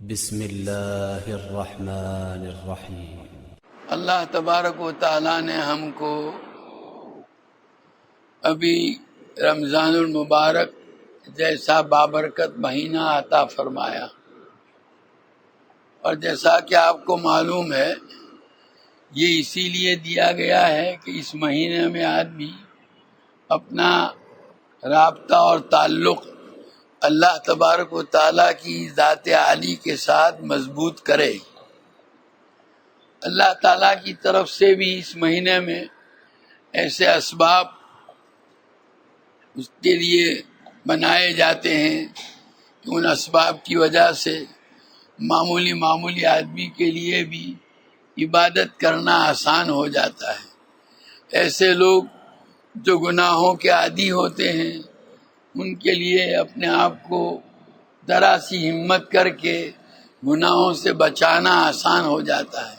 بسم اللہ الرحمن الرحیم۔ اللہ تبارک و تعالیٰ نے ہم کو ابھی رمضان المبارک جیسا بابرکت مہینہ عطا فرمایا، اور جیسا کہ آپ کو معلوم ہے یہ اسی لیے دیا گیا ہے کہ اس مہینے میں آدمی اپنا رابطہ اور تعلق اللہ تبارک و تعالیٰ کی ذات عالی کے ساتھ مضبوط کرے۔ اللہ تعالیٰ کی طرف سے بھی اس مہینے میں ایسے اسباب اس کے لیے بنائے جاتے ہیں کہ ان اسباب کی وجہ سے معمولی آدمی کے لیے بھی عبادت کرنا آسان ہو جاتا ہے۔ ایسے لوگ جو گناہوں کے عادی ہوتے ہیں ان کے لیے اپنے آپ کو ذرا سی ہمت کر کے گناہوں سے بچانا آسان ہو جاتا ہے۔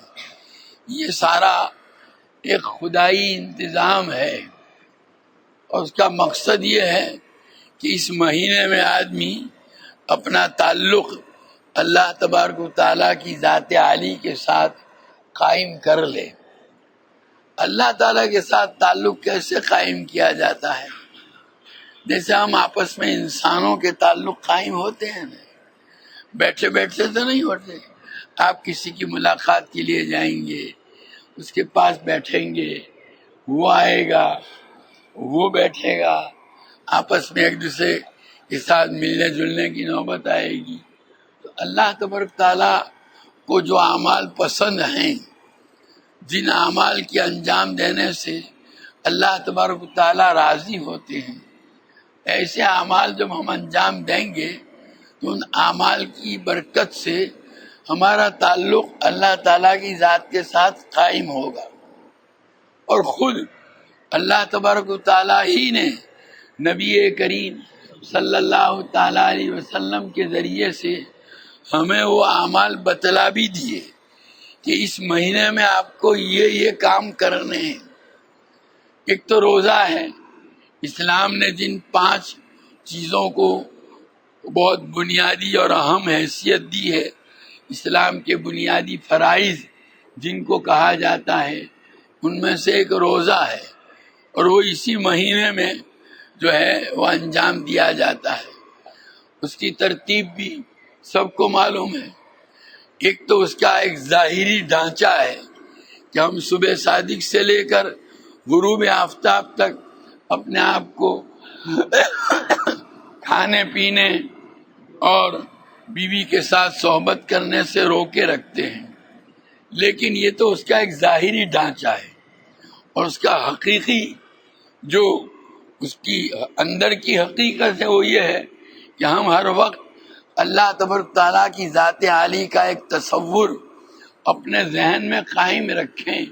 یہ سارا ایک خدائی انتظام ہے، اور اس کا مقصد یہ ہے کہ اس مہینے میں آدمی اپنا تعلق اللہ تبارک و تعالیٰ کی ذات عالی کے ساتھ قائم کر لے۔ اللہ تعالیٰ کے ساتھ تعلق کیسے قائم کیا جاتا ہے؟ جیسے ہم آپس میں انسانوں کے تعلق قائم ہوتے ہیں نا، بیٹھے بیٹھے تو نہیں ہوتے۔ آپ کسی کی ملاقات کے لیے جائیں گے، اس کے پاس بیٹھیں گے، وہ آئے گا، وہ بیٹھے گا، آپس میں ایک دوسرے کے ساتھ ملنے جلنے کی نوبت آئے گی۔ تو اللہ تبارک تعالیٰ کو جو اعمال پسند ہیں، جن اعمال کے انجام دینے سے اللہ تبارک تعالیٰ راضی ہوتے ہیں، ایسے اعمال جب ہم انجام دیں گے تو ان اعمال کی برکت سے ہمارا تعلق اللہ تعالیٰ کی ذات کے ساتھ قائم ہوگا، اور خود اللہ تبارک و تعالیٰ ہی نے نبی کریم صلی اللہ تعالیٰ علیہ وسلم کے ذریعے سے ہمیں وہ اعمال بتلا بھی دیے کہ اس مہینے میں آپ کو یہ کام کرنے ہیں۔ ایک تو روزہ ہے۔ اسلام نے جن 5 چیزوں کو بہت بنیادی اور اہم حیثیت دی ہے، اسلام کے بنیادی فرائض جن کو کہا جاتا ہے، ان میں سے ایک روزہ ہے، اور وہ اسی مہینے میں جو ہے وہ انجام دیا جاتا ہے۔ اس کی ترتیب بھی سب کو معلوم ہے۔ ایک تو اس کا ایک ظاہری ڈھانچہ ہے کہ ہم صبح صادق سے لے کر غروب آفتاب تک اپنے آپ کو کھانے پینے اور بیوی کے ساتھ صحبت کرنے سے روکے رکھتے ہیں، لیکن یہ تو اس کا ایک ظاہری ڈھانچہ ہے، اور اس کا حقیقی جو اس کی اندر کی حقیقت ہے وہ یہ ہے کہ ہم ہر وقت اللہ تبارک تعالیٰ کی ذات عالی کا ایک تصور اپنے ذہن میں قائم رکھیں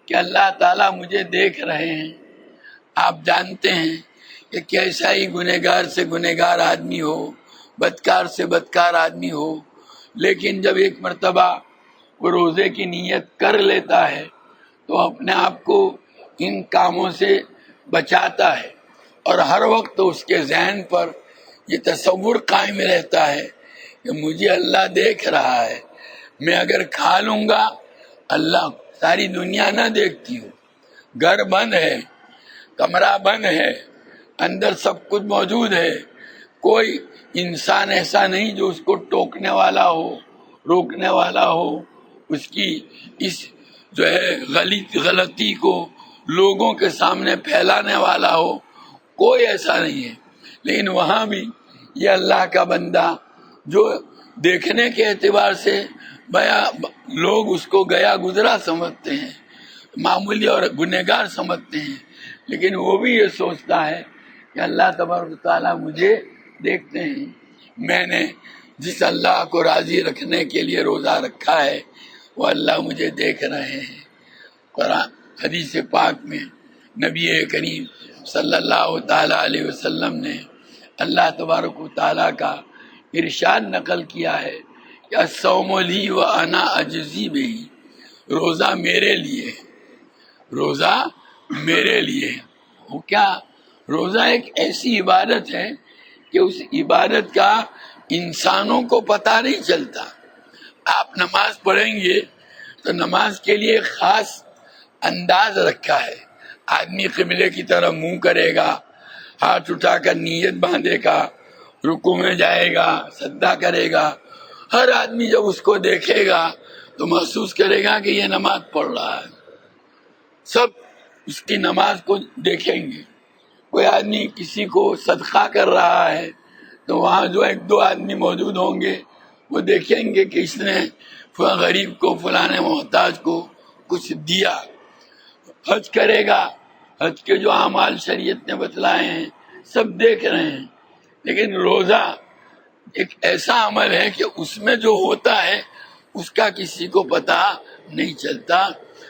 کہ اللہ تعالیٰ مجھے دیکھ رہے ہیں۔ آپ جانتے ہیں کہ کیسا ہی گنہگار سے گنہگار آدمی ہو، بدکار سے بدکار آدمی ہو، لیکن جب ایک مرتبہ وہ روزے کی نیت کر لیتا ہے تو اپنے آپ کو ان کاموں سے بچاتا ہے، اور ہر وقت اس کے ذہن پر یہ تصور قائم رہتا ہے کہ مجھے اللہ دیکھ رہا ہے۔ میں اگر کھا لوں گا، اللہ ساری دنیا نہ دیکھتی ہو، گھر بند ہے، کمرہ بند ہے، اندر سب کچھ موجود ہے، کوئی انسان ایسا نہیں جو اس کو ٹوکنے والا ہو، روکنے والا ہو، اس کی اس جو ہے غلطی کو لوگوں کے سامنے پھیلانے والا ہو، کوئی ایسا نہیں ہے۔ لیکن وہاں بھی یہ اللہ کا بندہ جو دیکھنے کے اعتبار سے لوگ اس کو گیا گزرا سمجھتے ہیں، معمولی اور گنہگار سمجھتے ہیں، لیکن وہ بھی یہ سوچتا ہے کہ اللہ تبارک تعالیٰ مجھے دیکھتے ہیں۔ میں نے جس اللہ کو راضی رکھنے کے لیے روزہ رکھا ہے وہ اللہ مجھے دیکھ رہے ہیں۔ قرآن حدیث پاک میں نبی کریم صلی اللہ تعالیٰ علیہ وسلم نے اللہ تبارک و تعالیٰ کا ارشاد نقل کیا ہے کہ الصوم لی وانا اجزی بہی، روزہ میرے لیے ہے، روزہ میرے لیے ہے۔ وہ کیا؟ روزہ ایک ایسی عبادت ہے کہ اس عبادت کا انسانوں کو پتہ نہیں چلتا، آپ نماز پڑھیں گے تو نماز کے لیے خاص انداز رکھا ہے. آدمی قبلے کی طرف منہ کرے گا، ہاتھ اٹھا کر نیت باندھے گا، رکوع میں جائے گا، سجدہ کرے گا. ہر آدمی جب اس کو دیکھے گا تو محسوس کرے گا کہ یہ نماز پڑھ رہا ہے. سب اس کی نماز کو دیکھیں گے. کوئی آدمی کسی کو صدقہ کر رہا ہے تو وہاں جو ایک دو آدمی موجود ہوں گے وہ دیکھیں گے کہ اس نے فلاں غریب کو، فلاں محتاج کو کچھ دیا. حج کرے گا، حج کے جو اعمال شریعت نے بتلائے ہیں سب دیکھ رہے ہیں. لیکن روزہ ایک ایسا عمل ہے کہ اس میں جو ہوتا ہے اس کا کسی کو پتہ نہیں چلتا.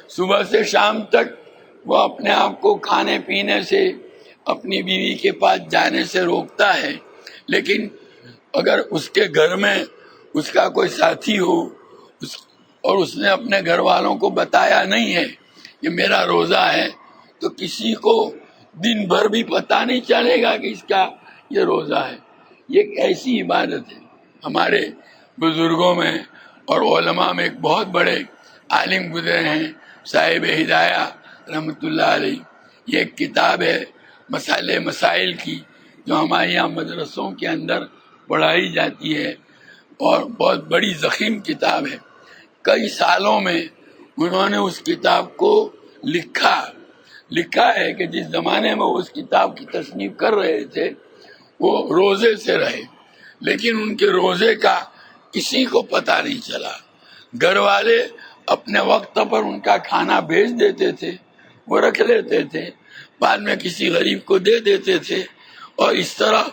صبح سے شام تک وہ اپنے آپ کو کھانے پینے سے، اپنی بیوی کے پاس جانے سے روکتا ہے، لیکن اگر اس کے گھر میں اس کا کوئی ساتھی ہو اور اس نے اپنے گھر والوں کو بتایا نہیں ہے کہ میرا روزہ ہے، تو کسی کو دن بھر بھی پتہ نہیں چلے گا کہ اس کا یہ روزہ ہے. یہ ایک ایسی عبادت ہے. ہمارے بزرگوں میں اور علماء میں ایک بہت بڑے عالم گزرے ہیں، صاحب ہدایہ رحمۃ اللہ علیہ. یہ ایک کتاب ہے مسائل کی، جو ہمارے یہاں مدرسوں کے اندر پڑھائی جاتی ہے، اور بہت بڑی ضخیم کتاب ہے. کئی سالوں میں انہوں نے اس کتاب کو لکھا ہے کہ جس زمانے میں وہ اس کتاب کی تصنیف کر رہے تھے وہ روزے سے رہے، لیکن ان کے روزے کا کسی کو پتہ نہیں چلا. گھر والے اپنے وقت پر ان کا کھانا بھیج دیتے تھے، وہ رکھ لیتے تھے، بعد میں کسی غریب کو دے دیتے تھے. اور اس طرح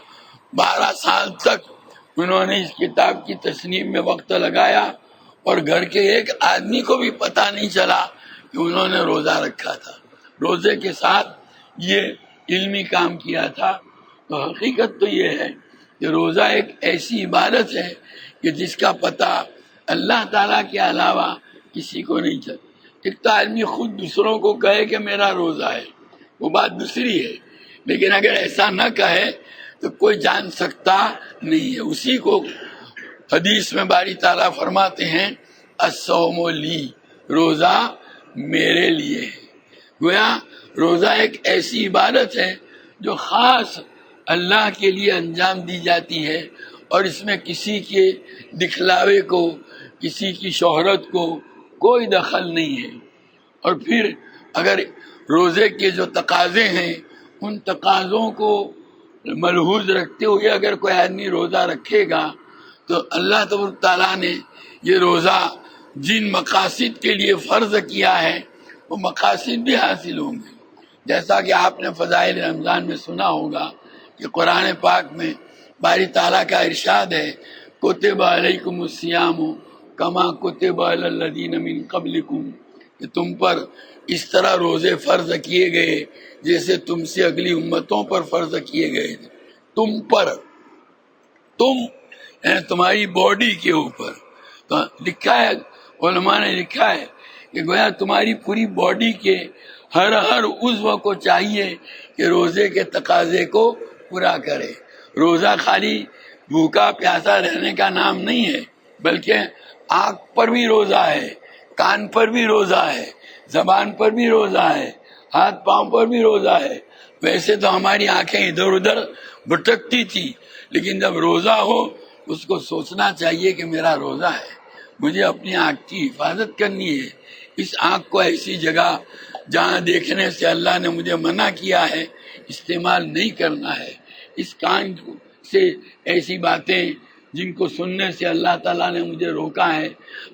12 سال تک انہوں نے اس کتاب کی تصنیف میں وقت لگایا، اور گھر کے ایک آدمی کو بھی پتہ نہیں چلا کہ انہوں نے روزہ رکھا تھا. روزے کے ساتھ یہ علمی کام کیا تھا. تو حقیقت تو یہ ہے کہ روزہ ایک ایسی عبادت ہے کہ جس کا پتہ اللہ تعالیٰ کے علاوہ کسی کو نہیں چلتا. ایک تو آدمی خود دوسروں کو کہے کہ میرا روزہ ہے، وہ بات دوسری ہے، لیکن اگر ایسا نہ کہے تو کوئی جان سکتا نہیں ہے. اسی کو حدیث میں باری تعالیٰ فرماتے ہیں الصوم لی، روزہ میرے لیے ہے. گویا روزہ ایک ایسی عبادت ہے جو خاص اللہ کے لیے انجام دی جاتی ہے، اور اس میں کسی کے دکھلاوے کو، کسی کی شہرت کو کوئی دخل نہیں ہے. اور پھر اگر روزے کے جو تقاضے ہیں ان تقاضوں کو ملحوظ رکھتے ہوئے اگر کوئی آدمی روزہ رکھے گا تو اللہ تبارک تعالیٰ نے یہ روزہ جن مقاصد کے لیے فرض کیا ہے وہ مقاصد بھی حاصل ہوں گے. جیسا کہ آپ نے فضائل رمضان میں سنا ہوگا کہ قرآن پاک میں باری تعالیٰ کا ارشاد ہے کتب علیکم الصیام کما کتب علی الذین من قبلکم، کہ تم پر اس طرح روزے فرض کیے گئے جیسے تم سے اگلی امتوں پر فرض کیے گئے تھے. تم یعنی تمہاری باڈی کے اوپر. تو لکھا ہے، علماء نے لکھا ہے کہ گویا تمہاری پوری باڈی کے ہر عضو کو چاہیے کہ روزے کے تقاضے کو پورا کرے. روزہ خالی بھوکا پیاسا رہنے کا نام نہیں ہے، بلکہ آنکھ پر بھی روزہ ہے، کان پر بھی روزہ ہے، زبان پر بھی روزہ ہے، ہاتھ پاؤں پر بھی روزہ ہے. ویسے تو ہماری آنکھیں ادھر ادھر بھٹکتی تھی، لیکن جب روزہ ہو اس کو سوچنا چاہیے کہ میرا روزہ ہے، مجھے اپنی آنکھ کی حفاظت کرنی ہے. اس آنکھ کو ایسی جگہ جہاں دیکھنے سے اللہ نے مجھے منع کیا ہے استعمال نہیں کرنا ہے. اس کان سے ایسی باتیں جن کو سننے سے اللہ تعالیٰ نے مجھے روکا ہے،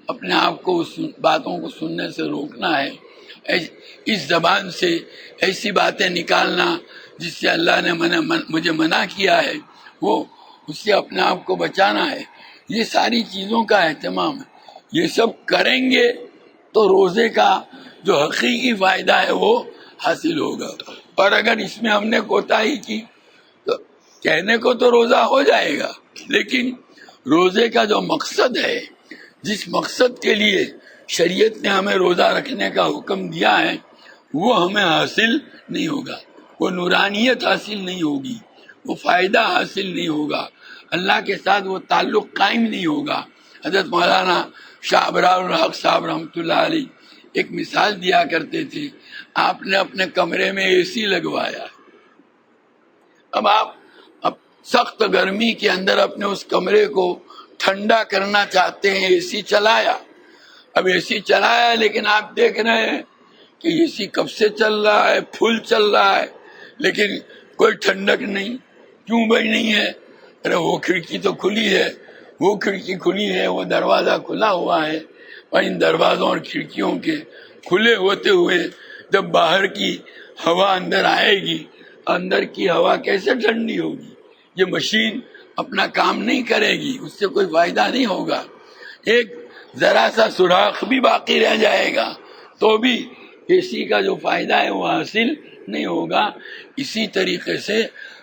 اپنے آپ کو اس باتوں کو سننے سے روکنا ہے. اس زبان سے ایسی باتیں نکالنا جس سے اللہ نے مجھے منع کیا ہے، وہ اس سے اپنے آپ کو بچانا ہے. یہ ساری چیزوں کا اہتمام ہے. یہ سب کریں گے تو روزے کا جو حقیقی فائدہ ہے وہ حاصل ہوگا. اور اگر اس میں ہم نے کوتاہی کی تو کہنے کو تو روزہ ہو جائے گا، لیکن روزے کا جو مقصد ہے، جس مقصد کے لیے شریعت نے ہمیں روزہ رکھنے کا حکم دیا ہے، وہ ہمیں حاصل نہیں ہوگا. وہ نورانیت حاصل نہیں ہوگی، وہ فائدہ حاصل نہیں ہوگا، اللہ کے ساتھ وہ تعلق قائم نہیں ہوگا. حضرت مولانا شاہ ابرار الحق صاحب رحمۃ اللہ علیہ ایک مثال دیا کرتے تھے، آپ نے اپنے کمرے میں اے سی لگوایا، اب آپ سخت گرمی کے اندر اپنے اس کمرے کو ٹھنڈا کرنا چاہتے ہیں، اے سی چلایا، اب اے سی چلایا لیکن آپ دیکھ رہے ہیں کہ اے سی کب سے چل رہا ہے، فل چل رہا ہے، لیکن کوئی ٹھنڈک نہیں، کیوں بھائی نہیں ہے؟ ارے وہ کھڑکی تو کھلی ہے، وہ کھڑکی کھلی ہے، وہ دروازہ کھلا ہوا ہے، اور ان دروازوں اور کھڑکیوں کے کھلے ہوتے ہوئے جب باہر کی ہوا اندر آئے گی، اندر کی ہوا کیسے ٹھنڈی ہوگی؟ یہ مشین اپنا کام نہیں کرے گی، اس سے کوئی فائدہ نہیں ہوگا، ایک ذرا سا سوراخ بھی باقی رہ جائے گا تو بھی اے سی کا جو فائدہ ہے وہ حاصل نہیں ہوگا۔ اسی طریقے سے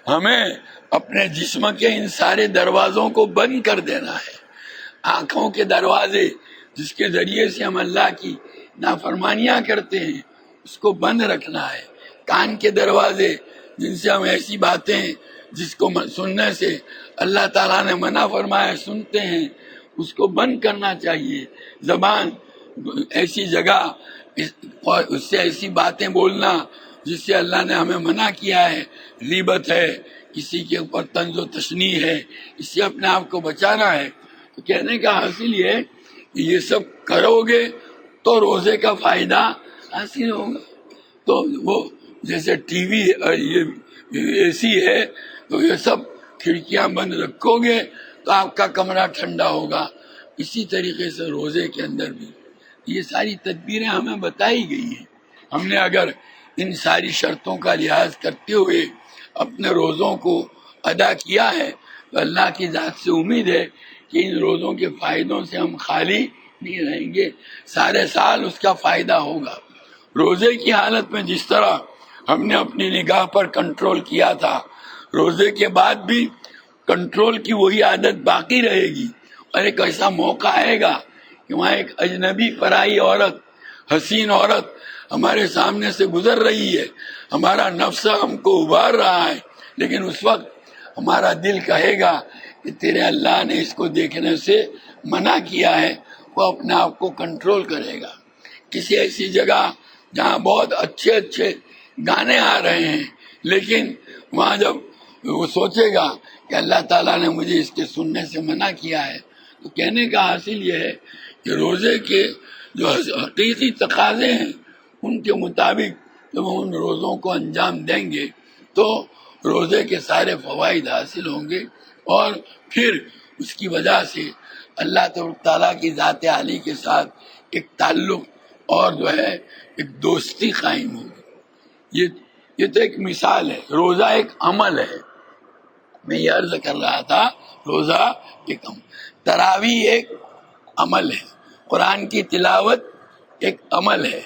ہمیں اپنے جسم کے ان سارے دروازوں کو بند کر دینا ہے، آنکھوں کے دروازے جس کے ذریعے سے ہم اللہ کی نافرمانیاں کرتے ہیں اس کو بند رکھنا ہے، کان کے دروازے جن سے ہم ایسی باتیں جس کو سننے سے اللہ تعالیٰ نے منع فرمایا سنتے ہیں اس کو بند کرنا چاہیے، زبان ایسی جگہ اور اس سے ایسی باتیں بولنا جس سے اللہ نے ہمیں منع کیا ہے، غیبت ہے، کسی کے اوپر طنز و تشنیع ہے، اس سے اپنے آپ کو بچانا ہے۔ تو کہنے کا حاصل یہ ہے کہ یہ سب کرو گے تو روزے کا فائدہ حاصل ہوگا۔ تو وہ جیسے ٹی وی اور یہ اے سی ہے تو یہ سب کھڑکیاں بند رکھو گے تو آپ کا کمرہ ٹھنڈا ہوگا، اسی طریقے سے روزے کے اندر بھی یہ ساری تدبیریں ہمیں بتائی گئی ہیں۔ ہم نے اگر ان ساری شرطوں کا لحاظ کرتے ہوئے اپنے روزوں کو ادا کیا ہے تو اللہ کی ذات سے امید ہے کہ ان روزوں کے فائدوں سے ہم خالی نہیں رہیں گے، سارے سال اس کا فائدہ ہوگا۔ روزے کی حالت میں جس طرح ہم نے اپنی نگاہ پر کنٹرول کیا تھا، روزے کے بعد بھی کنٹرول کی وہی عادت باقی رہے گی، اور ایک ایسا موقع آئے گا کہ وہاں ایک اجنبی پرائی عورت، حسین عورت ہمارے سامنے سے گزر رہی ہے، ہمارا نفس ہم کو ابھار رہا ہے، لیکن اس وقت ہمارا دل کہے گا کہ تیرے اللہ نے اس کو دیکھنے سے منع کیا ہے، وہ اپنے آپ کو کنٹرول کرے گا۔ کسی ایسی جگہ جہاں بہت اچھے اچھے گانے آ رہے ہیں، لیکن وہاں جب وہ سوچے گا کہ اللہ تعالیٰ نے مجھے اس کے سننے سے منع کیا ہے، تو کہنے کا حاصل یہ ہے کہ روزے کے جو حقیقی تقاضے ہیں ان کے مطابق جب ہم ان روزوں کو انجام دیں گے تو روزے کے سارے فوائد حاصل ہوں گے، اور پھر اس کی وجہ سے اللہ تعالیٰ کی ذات عالی کے ساتھ ایک تعلق اور جو ہے ایک دوستی قائم ہوگی۔ یہ تو ایک مثال ہے، روزہ ایک عمل ہے، میں یہ عرض کر رہا تھا روزہ ایک عمل، تراویح ایک عمل ہے، قرآن کی تلاوت ایک عمل ہے،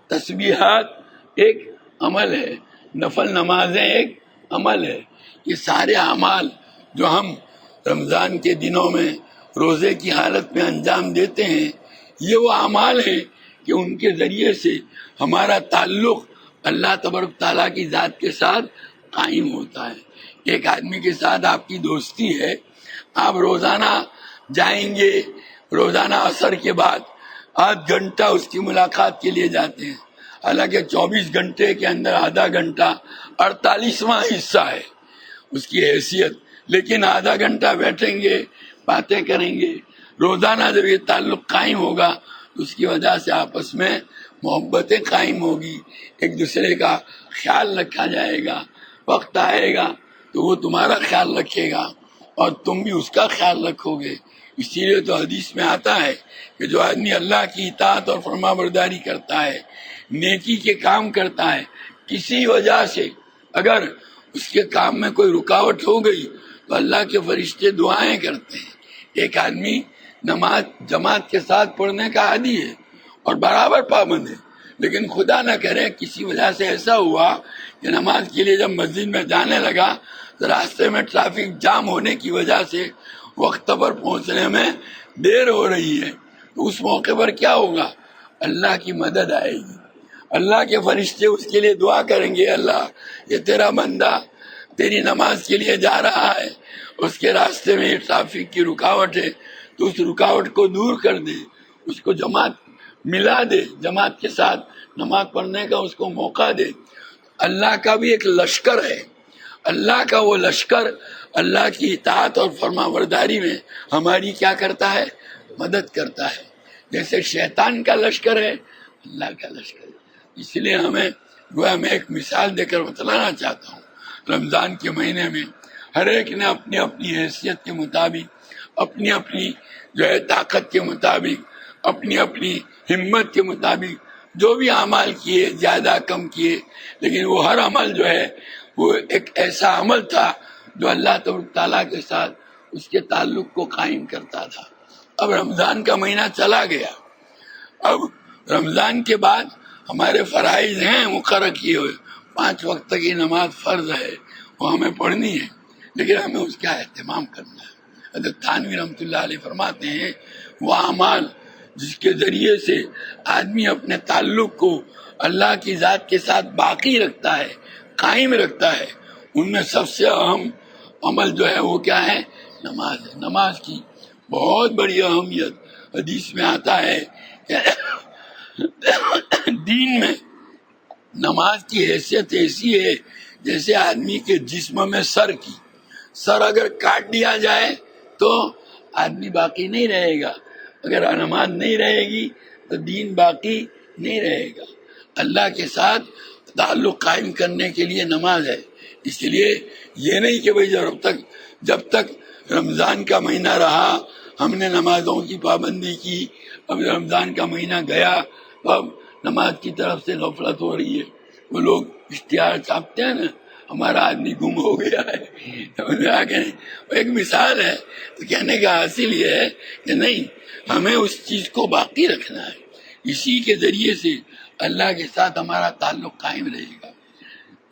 تسبیحات ایک عمل ہے، نفل نمازیں ایک عمل ہے۔ یہ سارے اعمال جو ہم رمضان کے دنوں میں روزے کی حالت میں انجام دیتے ہیں، یہ وہ اعمال ہیں کہ ان کے ذریعے سے ہمارا تعلق اللہ تبارک تعالیٰ کی ذات کے ساتھ قائم ہوتا ہے۔ ایک آدمی کے ساتھ آپ کی دوستی ہے، آپ روزانہ جائیں گے، روزانہ عصر کے بعد آدھ گھنٹہ اس کی ملاقات کے لیے جاتے ہیں، حالانکہ 24 گھنٹے کے اندر آدھا گھنٹہ 48واں حصہ ہے اس کی حیثیت، لیکن آدھا گھنٹہ بیٹھیں گے، باتیں کریں گے۔ روزانہ جب یہ تعلق قائم ہوگا تو اس کی وجہ سے آپس میں محبتیں قائم ہوگی، ایک دوسرے کا خیال رکھا جائے گا، وقت آئے گا تو وہ تمہارا خیال رکھے گا اور تم بھی اس کا خیال رکھو گے۔ اسی لیے تو حدیث میں آتا ہے کہ جو آدمی اللہ کی اطاعت اور فرما برداری کرتا ہے، نیکی کے کام کرتا ہے، کسی وجہ سے اگر اس کے کام میں کوئی رکاوٹ ہو گئی تو اللہ کے فرشتے دعائیں کرتے ہیں۔ ایک آدمی نماز جماعت کے ساتھ پڑھنے کا عادی ہے اور برابر پابند ہے، لیکن خدا نہ کرے کسی وجہ سے ایسا ہوا کہ نماز کے لیے جب مسجد میں جانے لگا تو راستے میں ٹریفک جام ہونے کی وجہ سے وقت پر پہنچنے میں دیر ہو رہی ہے، تو اس موقع پر کیا ہوگا؟ اللہ کی مدد آئے گی، اللہ کے فرشتے اس کے لیے دعا کریں گے، اللہ یہ تیرا بندہ تیری نماز کے لیے جا رہا ہے، اس کے راستے میں یہ ٹریفک کی رکاوٹ ہے تو اس رکاوٹ کو دور کر دے، اس کو جماعت ملا دے، جماعت کے ساتھ نماز پڑھنے کا اس کو موقع دے۔ اللہ کا بھی ایک لشکر ہے، اللہ کا وہ لشکر اللہ کی اطاعت اور فرما برداری میں ہماری کیا کرتا ہے؟ مدد کرتا ہے، جیسے شیطان کا لشکر ہے اللہ کا لشکر ہے۔ اس لیے ہمیں میں ایک مثال دے کر بتلانا چاہتا ہوں، رمضان کے مہینے میں ہر ایک نے اپنی اپنی حیثیت کے مطابق، اپنی اپنی جو ہے طاقت کے مطابق، اپنی اپنی ہمت کے مطابق جو بھی اعمال کیے، زیادہ کم کیے، لیکن وہ ہر عمل جو ہے وہ ایک ایسا عمل تھا جو اللہ تعالیٰ کے ساتھ اس کے تعلق کو قائم کرتا تھا۔ اب رمضان کا مہینہ چلا گیا، اب رمضان کے بعد ہمارے فرائض ہیں مقرر کیے ہوئے، 5 وقت کی نماز فرض ہے، وہ ہمیں پڑھنی ہے، لیکن ہمیں اس کا اہتمام کرنا ہے۔ حضرت تھانوی رحمۃ اللہ علیہ فرماتے ہیں وہ اعمال جس کے ذریعے سے آدمی اپنے تعلق کو اللہ کی ذات کے ساتھ باقی رکھتا ہے، قائم رکھتا ہے، ان میں سب سے اہم عمل جو ہے وہ کیا ہے؟ نماز ہے۔ نماز کی بہت بڑی اہمیت حدیث میں آتا ہے کہ دین میں نماز کی حیثیت ایسی ہے جیسے آدمی کے جسم میں سر اگر کاٹ دیا جائے تو آدمی باقی نہیں رہے گا، اگر نماز نہیں رہے گی تو دین باقی نہیں رہے گا۔ اللہ کے ساتھ تعلق قائم کرنے کے لیے نماز ہے۔ اس لیے یہ نہیں کہ بھئی جب تک رمضان کا مہینہ رہا ہم نے نمازوں کی پابندی کی، اب رمضان کا مہینہ گیا تو اب نماز کی طرف سے غفلت ہو رہی ہے۔ وہ لوگ اشتہار چھاپتے ہیں نا، ہمارا آدمی گم ہو گیا ہے، ایک مثال ہے۔ تو کہنے کا حاصل یہ ہے کہ نہیں، ہمیں اس چیز کو باقی رکھنا ہے، اسی کے ذریعے سے اللہ کے ساتھ ہمارا تعلق قائم رہے گا۔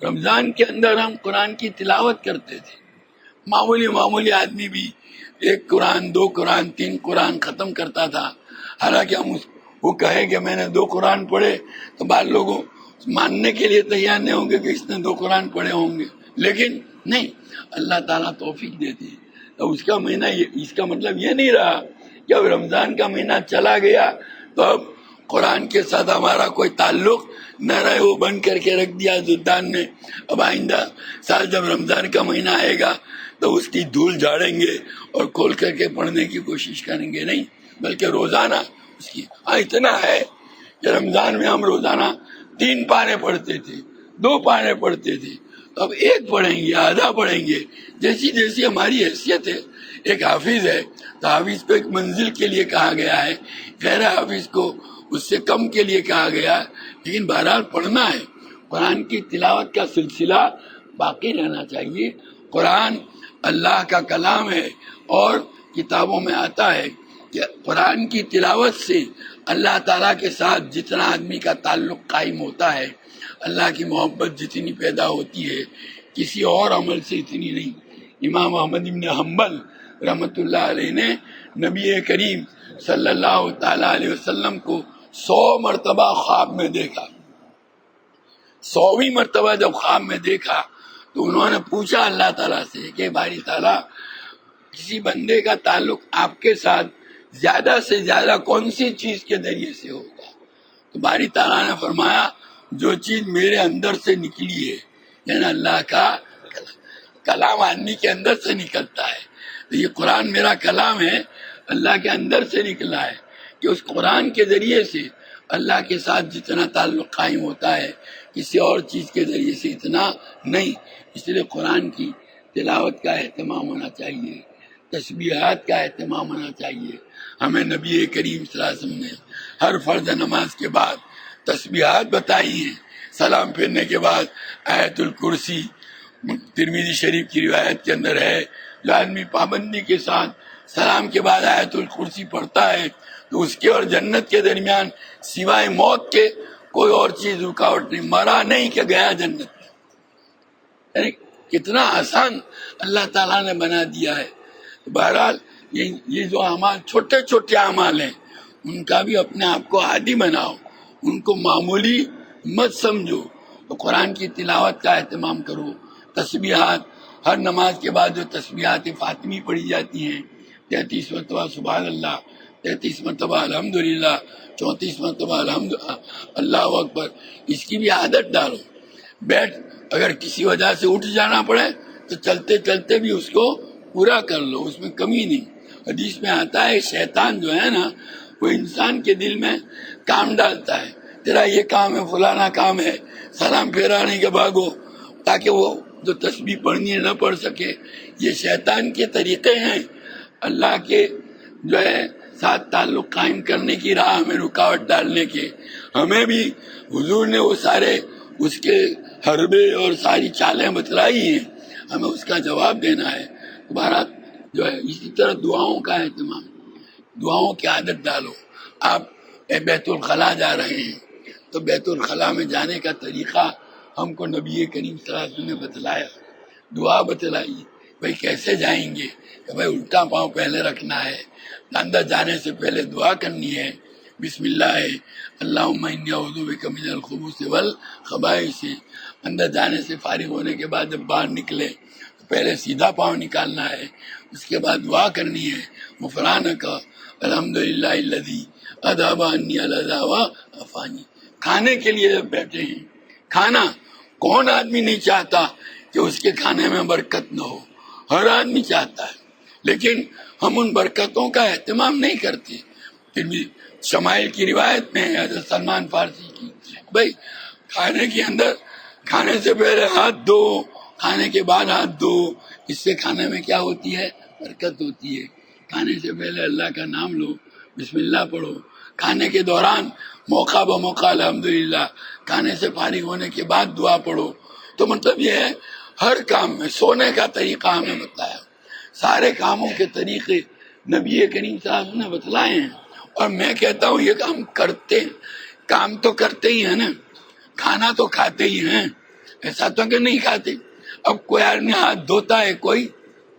رمضان کے اندر ہم قرآن کی تلاوت کرتے تھے، معمولی آدمی بھی 1 قرآن 2 قرآن 3 قرآن ختم کرتا تھا۔ حالانکہ ہم وہ کہے کہ میں نے 2 قرآن پڑھے تو بعض لوگوں ماننے کے لیے تیار نہیں ہوں گے کہ اس نے 2 قرآن پڑھے ہوں گے، لیکن نہیں، اللہ تعالیٰ توفیق دیتی ہے۔ تو اس کا مہینہ اس کا مطلب یہ نہیں رہا کہ اب رمضان کا مہینہ چلا گیا تو اب قرآن کے ساتھ ہمارا کوئی تعلق نہ رہے، وہ بند کر کے رکھ دیا زدان نے، اب آئندہ سال جب رمضان کا مہینہ آئے گا تو اس کی دھول جھاڑیں گے اور کھول کر کے پڑھنے کی کوشش کریں گے۔ نہیں، بلکہ روزانہ اس کی اتنا ہے کہ رمضان میں ہم روزانہ 3 پارے پڑھتے تھے، 2 پارے پڑھتے تھے، اب 1 پڑھیں گے، آدھا پڑھیں گے، جیسی ہماری حیثیت ہے۔ ایک حافظ ہے تو حافظ کو ایک منزل کے لیے کہا گیا ہے، غیر حافظ کو اس سے کم کے لیے کہا گیا ہے، لیکن بہرحال پڑھنا ہے۔ قرآن کی تلاوت کا سلسلہ باقی رہنا چاہیے۔ قرآن اللہ کا کلام ہے، اور کتابوں میں آتا ہے کہ قرآن کی تلاوت سے اللہ تعالیٰ کے ساتھ جتنا آدمی کا تعلق قائم ہوتا ہے، اللہ کی محبت جتنی پیدا ہوتی ہے، کسی اور عمل سے اتنی نہیں۔ امام احمد بن حنبل رحمۃ اللہ علیہ نے نبی کریم صلی اللہ تعالیٰ علیہ وسلم کو 100 مرتبہ خواب میں دیکھا۔ 100ویں مرتبہ جب خواب میں دیکھا تو انہوں نے پوچھا اللہ تعالیٰ سے کہ باری تعالیٰ، کسی بندے کا تعلق آپ کے ساتھ زیادہ سے زیادہ کون سی چیز کے ذریعے سے ہوگا؟ تو باری تعالیٰ نے فرمایا جو چیز میرے اندر سے نکلی ہے، یعنی اللہ کا کلام آدمی کے اندر سے نکلتا ہے۔ تو یہ قرآن میرا کلام ہے، اللہ کے اندر سے نکلا ہے، کہ اس قرآن کے ذریعے سے اللہ کے ساتھ جتنا تعلق قائم ہوتا ہے کسی اور چیز کے ذریعے سے اتنا نہیں۔ اس لیے قرآن کی تلاوت کا اہتمام ہونا چاہیے، تسبیحات کا اہتمام ہونا چاہیے۔ ہمیں نبی کریم صلی اللہ علیہ وسلم نے ہر فرض نماز کے بعد تسبیحات بتائی ہیں۔ سلام پھیرنے کے بعد آیت الکرسی، ترمذی شریف کی روایت کے اندر ہے، جو آدمی پابندی کے ساتھ سلام کے بعد آیت الکرسی پڑھتا ہے تو اس کے اور جنت کے درمیان سوائے موت کے کوئی اور چیز رکاوٹ نہیں، مرا نہیں کہ گیا جنت۔ یعنی کتنا آسان اللہ تعالیٰ نے بنا دیا ہے۔ بہرحال یہ جو اعمال چھوٹے چھوٹے اعمال ہیں ان کا بھی اپنے آپ کو عادی بناؤ، ان کو معمولی مت سمجھو۔ تو قرآن کی تلاوت کا اہتمام کرو، تسبیحات، ہر نماز کے بعد جو تسبیحات فاطمی پڑھی جاتی ہیں، 33 مرتبہ سبحان اللہ، 33 مرتبہ الحمدللہ، 34 مرتبہ اللہ اکبر، اس کی بھی عادت ڈالو۔ بیٹھ، اگر کسی وجہ سے اٹھ جانا پڑے تو چلتے چلتے بھی اس کو پورا کر لو، اس میں کمی نہیں۔ حدیث میں آتا ہے شیطان جو ہے نا وہ انسان کے دل میں کام ڈالتا ہے، تیرا یہ کام ہے، فلانا کام ہے، سلام پھیرانے کے بھاگو، تاکہ وہ جو تسبیح پڑھنی ہے نہ پڑھ سکے۔ یہ شیطان کے طریقے ہیں اللہ کے جو ہے ساتھ تعلق قائم کرنے کی راہ میں رکاوٹ ڈالنے کے۔ ہمیں بھی حضور نے وہ سارے اس کے حربے اور ساری چالیں بتلائی ہیں، ہمیں اس کا جواب دینا ہے۔ تمہارا جو ہے اسی طرح دعاؤں کا اہتمام، دعاؤں کی عادت ڈالو۔ آپ بیت الخلاء جا رہے ہیں تو بیت الخلاء میں جانے کا طریقہ ہم کو نبی کریم صلی اللہ علیہ وسلم نے بتلایا، دعا بتلائی۔ بھائی کیسے جائیں گے؟ کہ بھائی الٹا پاؤں پہلے رکھنا ہے، اندر جانے سے پہلے دعا کرنی ہے، بسم اللہ ہے، اللہم انی اعوذ بک من الخبث والخبائث۔ اندر جانے سے فارغ ہونے کے بعد جب باہر نکلے تو پہلے سیدھا پاؤں نکالنا ہے، اس کے بعد دعا کرنی ہے، غفرانک الحمدللہ الذی اذھب عنی العذا وعافانی۔ کھانے کے لیے جب بیٹھے ہیں، کھانا کون آدمی نہیں چاہتا کہ اس کے کھانے میں برکت نہ ہو؟ ہر آدمی چاہتا ہے، لیکن ہم ان برکتوں کا اہتمام نہیں کرتے۔ پھر بھی شمائل کی روایت میں ہے حضرت سلمان فارسی کی، بھائی کھانے کے اندر کھانے سے پہلے ہاتھ دھو، کھانے کے بعد ہاتھ دھو، اس سے کھانے میں کیا ہوتی ہے؟ برکت ہوتی ہے۔ کھانے سے پہلے اللہ کا نام لو، بسم اللہ پڑھو، کھانے کے دوران موقع بموقع الحمدللہ، کھانے سے فارغ ہونے کے بعد دعا پڑھو۔ تو مطلب یہ ہے ہر کام میں، سونے کا طریقہ ہمیں بتایا، سارے کاموں کے طریقے نبی کریم صلی اللہ علیہ وسلم نے بتلائے ہیں۔ اور میں کہتا ہوں یہ کام کرتے ہیں، کام تو کرتے ہی ہیں نا، کھانا تو کھاتے ہی ہیں، ایسا تو کہ نہیں کھاتے۔ اب کوئی آدمی ہاتھ دھوتا ہے، کوئی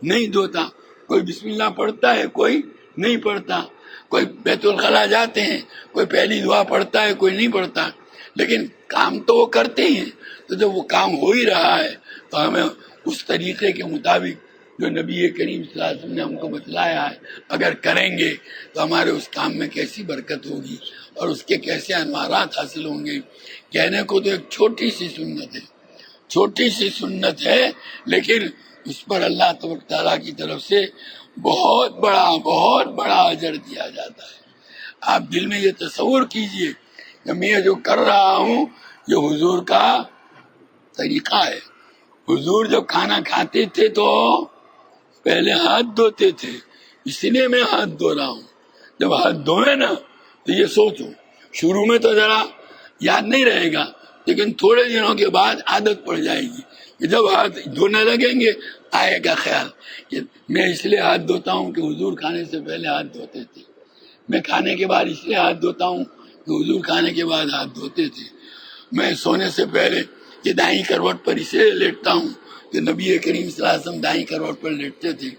نہیں دھوتا، کوئی بسم اللہ پڑھتا ہے، کوئی نہیں پڑھتا، کوئی بیت الخلاء جاتے ہیں، کوئی پہلی دعا پڑھتا ہے، کوئی نہیں پڑھتا، لیکن کام تو وہ کرتے ہی ہیں۔ تو جب وہ کام ہو ہی رہا ہے تو ہمیں اس طریقے کے مطابق جو نبی کریم صلی اللہ علیہ وسلم نے ہم کو بتلایا ہے اگر کریں گے تو ہمارے اس کام میں کیسی برکت ہوگی اور اس کے کیسے انوارات حاصل ہوں گے۔ کہنے کو تو ایک چھوٹی سی سنت ہے، چھوٹی سی سنت ہے، لیکن اس پر اللہ تبارک تعالیٰ کی طرف سے بہت بڑا اجر دیا جاتا ہے۔ آپ دل میں یہ تصور کیجئے کہ میں جو کر رہا ہوں یہ حضور کا طریقہ ہے۔ حضور جب کھانا کھاتے تھے تو پہلے ہاتھ دھوتے تھے، اس لیے میں ہاتھ دھو رہا ہوں۔ جب ہاتھ دھوئے نا تو یہ سوچو، شروع میں تو ذرا یاد نہیں رہے گا، لیکن تھوڑے دنوں کے بعد عادت پڑ جائے گی کہ جب ہاتھ دھونے لگیں گے آئے گا خیال کہ میں اس لیے ہاتھ دھوتا ہوں کہ حضور کھانے سے پہلے ہاتھ دھوتے تھے، میں کھانے کے بعد اس لیے ہاتھ دھوتا ہوں کہ حضور کھانے کے بعد ہاتھ دھوتے تھے، میں سونے سے پہلے کہ دائیں کروٹ پر اس لیے لیٹتا ہوں کہ نبی کریم صلی اللہ علیہ وسلم دائیں کروٹ پر لیٹتے تھے۔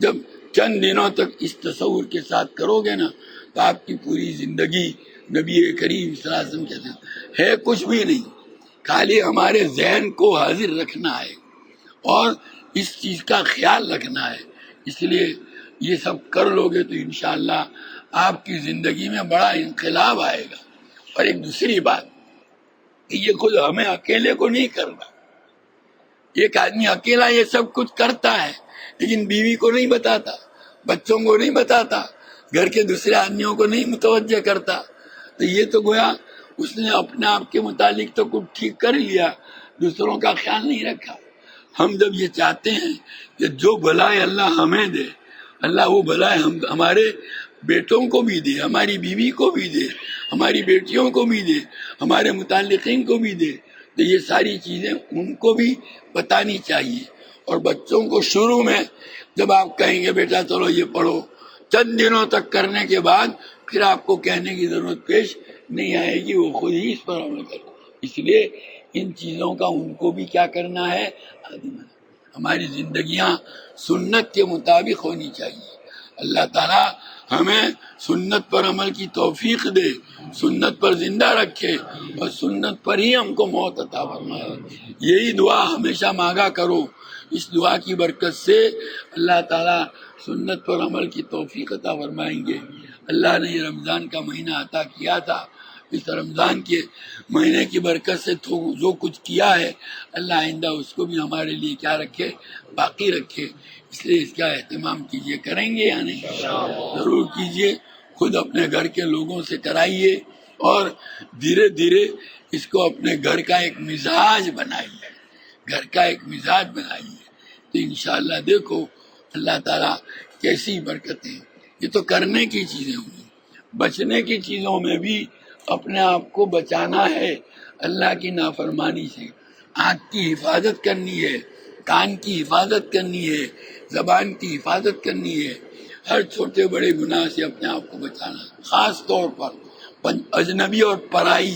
جب چند دنوں تک اس تصور کے ساتھ کرو گے نا تو آپ کی پوری زندگی نبی کریم صلی اللہ علیہ وسلم کہتے ہیں کچھ بھی نہیں، خالی ہمارے ذہن کو حاضر رکھنا ہے اور اس چیز کا خیال رکھنا ہے۔ اس لیے یہ سب کر لو گے تو انشاءاللہ آپ کی زندگی میں بڑا انقلاب آئے گا۔ اور ایک دوسری بات کہ یہ خود ہمیں اکیلے کو نہیں کرنا، ایک آدمی اکیلا یہ سب کچھ کرتا ہے لیکن بیوی کو نہیں بتاتا، بچوں کو نہیں بتاتا، گھر کے دوسرے آدمیوں کو نہیں متوجہ کرتا، تو یہ تو گویا اس نے اپنے آپ کے متعلق تو کچھ ٹھیک کر لیا، دوسروں کا خیال نہیں رکھا۔ ہم جب یہ چاہتے ہیں کہ جو بھلائی اللہ ہمیں دے، اللہ وہ بھلائی ہمارے بیٹوں کو بھی دے، ہماری بیوی کو بھی دے، ہماری بیٹیوں کو بھی دے، ہمارے متعلقین کو بھی دے، تو یہ ساری چیزیں ان کو بھی بتانی چاہیے۔ اور بچوں کو شروع میں جب آپ کہیں گے بیٹا چلو یہ پڑھو، چند دنوں تک کرنے کے بعد پھر آپ کو کہنے کی ضرورت پیش نہیں آئے گی، وہ خود ہی اس پر عمل کرے۔ اس لیے ان چیزوں کا ان کو بھی کیا کرنا ہے، ہماری زندگیاں سنت کے مطابق ہونی چاہیے۔ اللہ تعالیٰ ہمیں سنت پر عمل کی توفیق دے، سنت پر زندہ رکھے اور سنت پر ہی ہم کو موت عطا فرمائے۔ یہی دعا ہمیشہ مانگا کرو، اس دعا کی برکت سے اللہ تعالیٰ سنت پر عمل کی توفیق عطا فرمائیں گے۔ اللہ نے یہ رمضان کا مہینہ عطا کیا تھا، اس رمضان کے مہینے کی برکت سے جو کچھ کیا ہے اللہ آئندہ اس کو بھی ہمارے لیے کیا رکھے، باقی رکھے۔ اس لیے اس کا اہتمام کیجیے، کریں گے یا نہیں؟ ضرور کیجیے، خود اپنے گھر کے لوگوں سے کرائیے اور دھیرے دھیرے اس کو اپنے گھر کا ایک مزاج بنائیے، گھر کا ایک مزاج بنائیے تو انشاءاللہ دیکھو اللہ تعالیٰ کیسی برکتیں۔ یہ تو کرنے کی چیزیں ہوں، بچنے کی چیزوں میں بھی اپنے آپ کو بچانا ہے اللہ کی نافرمانی سے۔ آنکھ کی حفاظت کرنی ہے، کان کی حفاظت کرنی ہے، زبان کی حفاظت کرنی ہے، ہر چھوٹے بڑے گناہ سے اپنے آپ کو بچانا، خاص طور پر اجنبی اور پرائی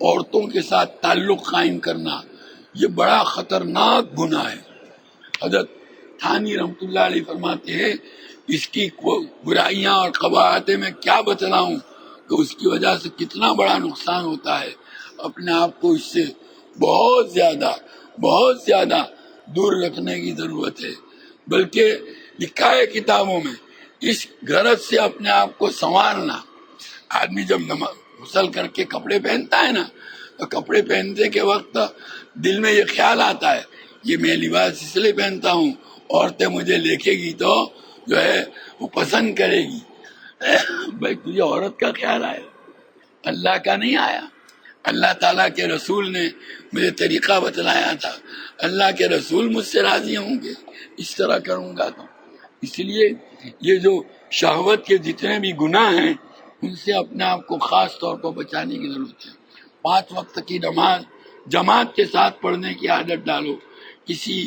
عورتوں کے ساتھ تعلق قائم کرنا، یہ بڑا خطرناک گناہ ہے۔ حضرت تھانی رحمۃ اللہ علیہ فرماتے ہیں اس کی برائیاں اور قباحتیں میں کیا بتلاؤں کہ اس کی وجہ سے کتنا بڑا نقصان ہوتا ہے۔ اپنے آپ کو اس سے بہت زیادہ دور رکھنے کی ضرورت ہے، بلکہ لکھا ہے کتابوں میں اس غرض سے اپنے آپ کو سنوارنا۔ آدمی جب غسل کر کے کپڑے پہنتا ہے نا تو کپڑے پہنتے کے وقت دل میں یہ خیال آتا ہے یہ میں لباس اس لیے پہنتا ہوں عورتیں مجھے دیکھے گی تو جو ہے وہ پسند کرے گی۔ بھائی تجھے عورت کا خیال آیا، اللہ کا نہیں آیا۔ اللہ تعالیٰ کے رسول نے مجھے طریقہ بتلایا تھا، اللہ کے رسول مجھ سے راضی ہوں گے اس طرح کروں گا تو۔ اس لیے یہ جو شہوت کے جتنے بھی گناہ ہیں ان سے اپنے آپ کو خاص طور پر بچانے کی ضرورت ہے۔ 5 وقت کی نماز جماعت کے ساتھ پڑھنے کی عادت ڈالو۔ کسی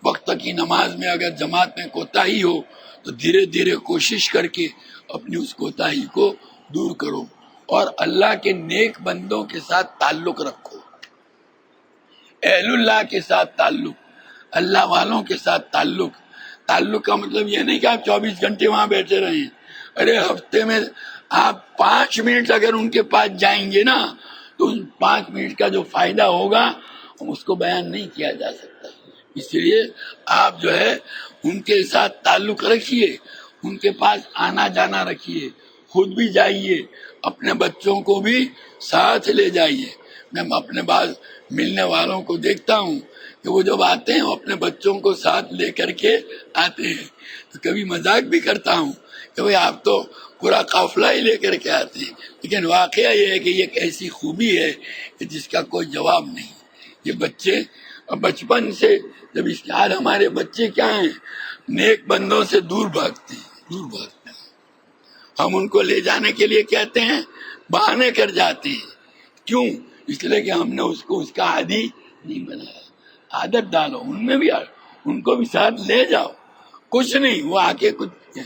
وقت کی نماز میں اگر جماعت میں کوتاہی ہو تو دھیرے دھیرے کوشش کر کے اپنی اس کوتاہی کو دور کرو، اور اللہ کے نیک بندوں کے ساتھ تعلق رکھو، اہل اللہ کے ساتھ تعلق، اللہ والوں کے ساتھ تعلق کا مطلب یہ نہیں کہ آپ 24 گھنٹے وہاں بیٹھے رہیں۔ ارے ہفتے میں آپ 5 منٹ اگر ان کے پاس جائیں گے نا تو ان 5 منٹ کا جو فائدہ ہوگا اس کو بیان نہیں کیا جا سکتا۔ اس لیے آپ جو ہے ان کے ساتھ تعلق رکھیے، ان کے پاس آنا جانا رکھیے، خود بھی جائیے، اپنے بچوں کو بھی ساتھ لے جائیے۔ میں اپنے بعض ملنے والوں کو دیکھتا ہوں کہ وہ جب آتے ہیں وہ اپنے بچوں کو ساتھ لے کر کے آتے ہیں، تو کبھی مذاق بھی کرتا ہوں کہ بھئی آپ تو پورا قافلہ ہی لے کر کے آتے ہیں، لیکن واقعہ یہ ہے کہ یہ ایک ایسی خوبی ہے کہ جس کا کوئی جواب نہیں۔ یہ بچے بچپن سے جب اس کے حال ہمارے بچے کیا ہیں نیک بندوں سے دور بھاگتے ہیں، ہم ان کو لے جانے کے لیے کہتے ہیں بہانے کر جاتے ہیں۔ کیوں؟ اس لیے کہ ہم نے اس کو اس کا عادی نہیں بنایا۔ عادت ڈالو، ان کو بھی ساتھ لے جاؤ، کچھ نہیں وہ آ کے کچھ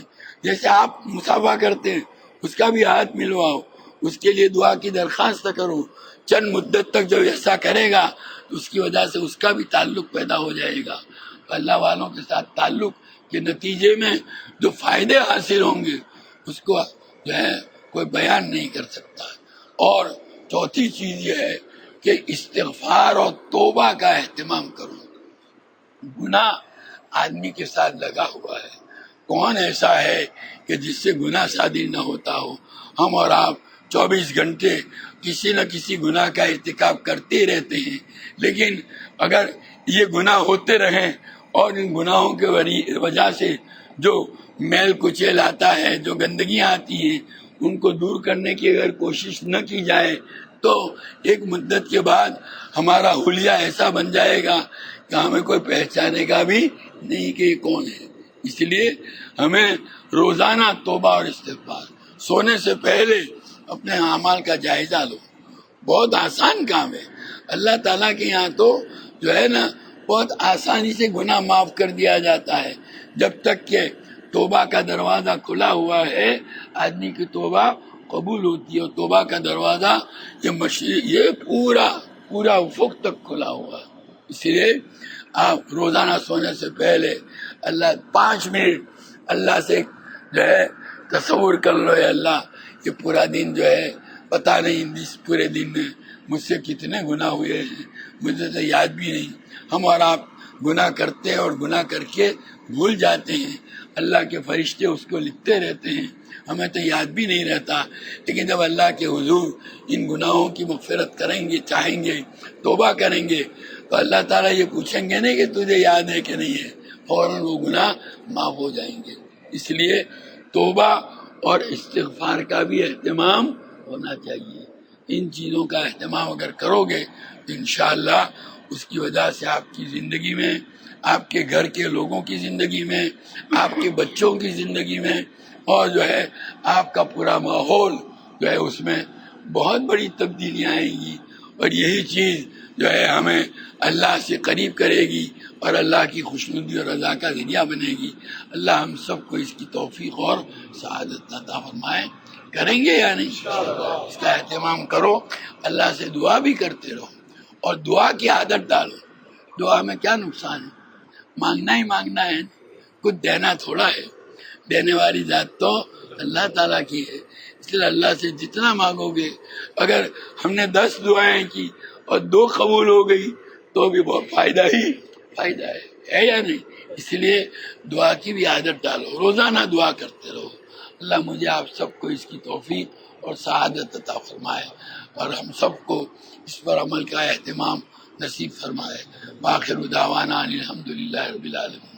جیسے آپ مصافحہ کرتے ہیں اس کا بھی ہاتھ ملواؤ، اس کے لیے دعا کی درخواست کرو۔ چند مدت تک جب ایسا کرے گا تو اس کی وجہ سے اس کا بھی تعلق پیدا ہو جائے گا۔ اللہ والوں کے ساتھ تعلق کے نتیجے میں جو فائدے حاصل ہوں گے اس کو جو ہے کوئی بیان نہیں کر سکتا۔ اور چوتھی چیز یہ ہے کہ استغفار اور توبہ کا اہتمام کرو۔ گناہ آدمی کے ساتھ لگا ہوا ہے، کون ایسا ہے کہ جس سے گناہ صادر نہ ہوتا ہو؟ ہم اور آپ 24 گھنٹے کسی نہ کسی گناہ کا ارتکاب کرتے ہی رہتے ہیں، لیکن اگر یہ گناہ ہوتے رہیں اور ان گناہوں کے وجہ سے جو میل کچیل آتا ہے، جو گندگیاں آتی ہیں، ان کو دور کرنے کی اگر کوشش نہ کی جائے تو ایک مدت کے بعد ہمارا حلیہ ایسا بن جائے گا کہ ہمیں کوئی پہچانے گا بھی نہیں کہ یہ کون ہے۔ اس لیے ہمیں روزانہ توبہ اور استغفار، سونے سے پہلے اپنے اعمال کا جائزہ لو۔ بہت آسان کام ہے، اللہ تعالیٰ کے یہاں تو جو ہے نا بہت آسانی سے گناہ معاف کر دیا جاتا ہے، جب تک کہ توبہ کا دروازہ کھلا ہوا ہے آدمی کی توبہ قبول ہوتی ہے۔ اور توبہ کا دروازہ یہ پورا افق تک کھلا ہوا ہے۔ اس لیے آپ روزانہ سونے سے پہلے 5 منٹ اللہ سے جو ہے تصور کر لو، اے اللہ یہ پورا دن جو ہے پتہ نہیں اس پورے دن میں مجھ سے کتنے گناہ ہوئے ہیں، مجھے تو یاد بھی نہیں۔ ہم اور آپ گناہ کرتے ہیں اور گناہ کر کے بھول جاتے ہیں، اللہ کے فرشتے اس کو لکھتے رہتے ہیں، ہمیں تو یاد بھی نہیں رہتا۔ لیکن جب اللہ کے حضور ان گناہوں کی مغفرت کریں گے، چاہیں گے، توبہ کریں گے، تو اللہ تعالیٰ یہ پوچھیں گے نہیں کہ تجھے یاد ہے کہ نہیں ہے، فوراً وہ گناہ معاف ہو جائیں گے۔ اس لیے توبہ اور استغفار کا بھی اہتمام ہونا چاہیے۔ ان چیزوں کا اہتمام اگر کرو گے تو انشاءاللہ اس کی وجہ سے آپ کی زندگی میں، آپ کے گھر کے لوگوں کی زندگی میں، آپ کے بچوں کی زندگی میں، اور جو ہے آپ کا پورا ماحول جو ہے اس میں بہت بڑی تبدیلیاں آئیں گی، اور یہی چیز جو ہے ہمیں اللہ سے قریب کرے گی اور اللہ کی خوشنودی اور رضا کا ذریعہ بنے گی۔ اللہ ہم سب کو اس کی توفیق اور سعادت عطا فرمائے۔ کریں گے یا نہیں؟ اس کا اہتمام کرو، اللہ سے دعا بھی کرتے رہو، اور دعا کی عادت ڈالو۔ دعا میں کیا نقصان ہے؟ مانگنا ہی مانگنا ہے، کچھ دینا تھوڑا ہے، دینے والی ذات تو اللہ تعالیٰ کی ہے۔ اس لیے اللہ سے جتنا مانگو گے، اگر ہم نے 10 دعائیں کی اور 2 قبول ہو گئی تو بھی بہت فائدہ ہے یا نہیں؟ اس لیے دعا کی بھی عادت ڈالو، روزانہ دعا کرتے رہو۔ اللہ مجھے آپ سب کو اس کی توفیق اور سعادت عطا فرمائے، اور ہم سب کو اس پر عمل کا اہتمام نصیب فرمائے۔ وآخر دعوانا الحمدللہ رب العالمین۔